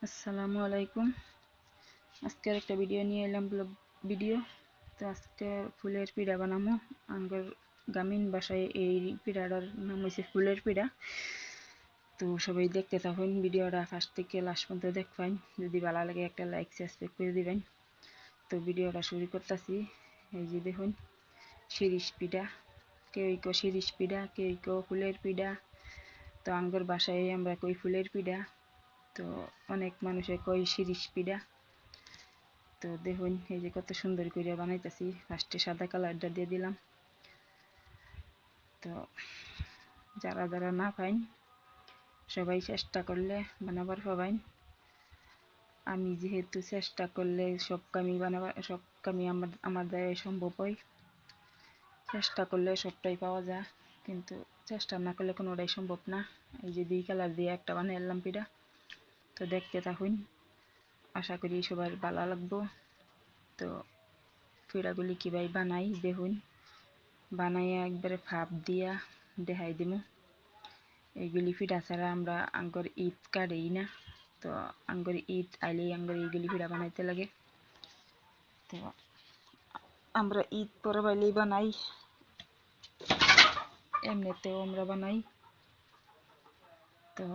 আসসালামু আলাইকুম। আজকের একটা ভিডিও নিয়ে এলাম, ব্লগ ভিডিও। তো আজকে ফুলের পিঠা বানাবো। আমার গ্রামীণ ভাষায় এই পিঠাটার নাম হয়েছে ফুলের পিঠা। তো সবাই দেখতে থাকুন ভিডিওটা ফার্স্ট থেকে লাস্ট পর্যন্ত দেখবেন। যদি ভালো লাগে একটা লাইক সাবস্ক্রাইব করে দিবেন। তো ভিডিওটা শুরু করতেছি। এই যে দেখুন, শিরিষ পিঠা, কেউ কেউ শিরিষ পিঠা, কেউ কেউ ফুলের পিঠা। তো আমার বাসায় আমরা কই ফুলের পিঠা, তো অনেক মানুষে কই শিরিষ পিঠা। তো দেখুন এই যে কত সুন্দর করে বানাইতেছি। ফার্স্টে সাদা কালারটা দিয়ে দিলাম। তো যারা যারা না পাইন সবাই চেষ্টা করলে বানাবার পাবেন। আমি যেহেতু চেষ্টা করলে সব কামই আমার দ্বারা সম্ভব হয়। চেষ্টা করলে সবটাই পাওয়া যায়, কিন্তু চেষ্টা না করলে কোনোটাই সম্ভব না। এই যে 2 কালার দিয়ে একটা বানাইলাম পিঠা। তো দেখতে থাকুন, আশা করি সবার ভালো লাগবো। তো পিঠাগুলি কীভাবে বানাই দেখুন, বানাইয়া একবারে ভাপ দিয়া দেখাই দিমু। এইগুলি পিঠা ছাড়া আমরা আঙ্গর ঈদ কাটেই না। তো আঙ্গর ঈদ আইলেই আঙ্গর এইগুলি পিঠা বানাইতে লাগে। তো আমরা ঈদ পরব আইলেই বানাই, এমনিতেও আমরা বানাই। তো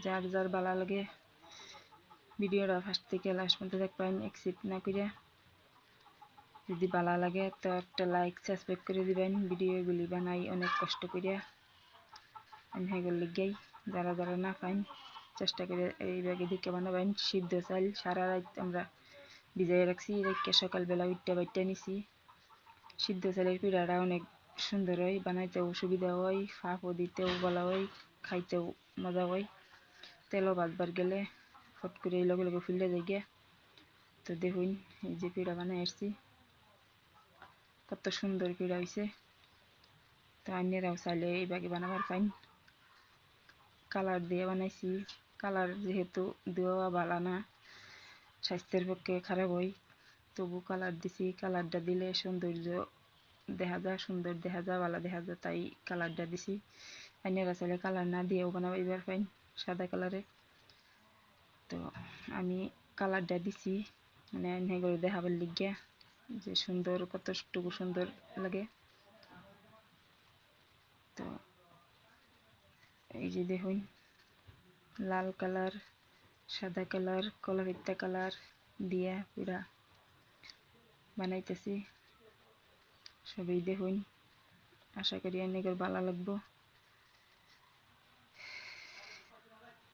যার যার ভালো লাগে ভিডিওটা ফার্স্ট থেকে লাস্ট পর্যন্ত দেখবেন, এক্সিপ্ট না করে। যদি ভালো লাগে তো একটা লাইক সাবস্ক্রাইব করে দিবেন। ভিডিওগুলি বানাই অনেক কষ্ট করে, আমি হেগুলো লিগাই। যারা যারা না পাইন চেষ্টা করে এইভাবে দিকে বানাবেন। সিদ্ধ চাল সারা রাত আমরা ভিজাই রাখছি, রেখে সকালবেলা উঠতে বাইটে নিছি। সিদ্ধ চালের পিঠাটা অনেক সুন্দর হয়, বানাইতেও সুবিধা হয়, ফাঁপও দিতেও ভালো হয়, খাইতেও মজা হয়। তেলও ভাজবার গেলে ফট করে লগে লগে ফুলে যায় গিয়া। তো দেখুন এই যে পিঠা বানাই আসছি, কত সুন্দর পিঠা হয়েছে। তো অন্যরাও চাইলে এইভাবে বানাবার পাইন। কালার দিয়ে বানাইছি, কালার যেহেতু দেওয়া ভালো না, স্বাস্থ্যের পক্ষে খারাপ হয়, তবু কালার দিছি। কালারটা দিলে সৌন্দর্য দেখা যায়, সুন্দর দেখা যায়, ভালো দেখা যায়, তাই কালারটা দিছি। আপনারা চাইলে কালার না দিয়েও বানাইবার পাইন সাদা কালারে। তো আমি কালারটা দিছি মানে এগুলো দেখাবার লিগিয়া যে সুন্দর, কতটুকু সুন্দর লাগে। তো এই যে দেখুন, লাল কালার, সাদা কালার, কলাপিত্তা কালার দিয়া পুরা বানাইতেছি। সবাই দেখুন, আশা করি অনেকের ভালো লাগবো।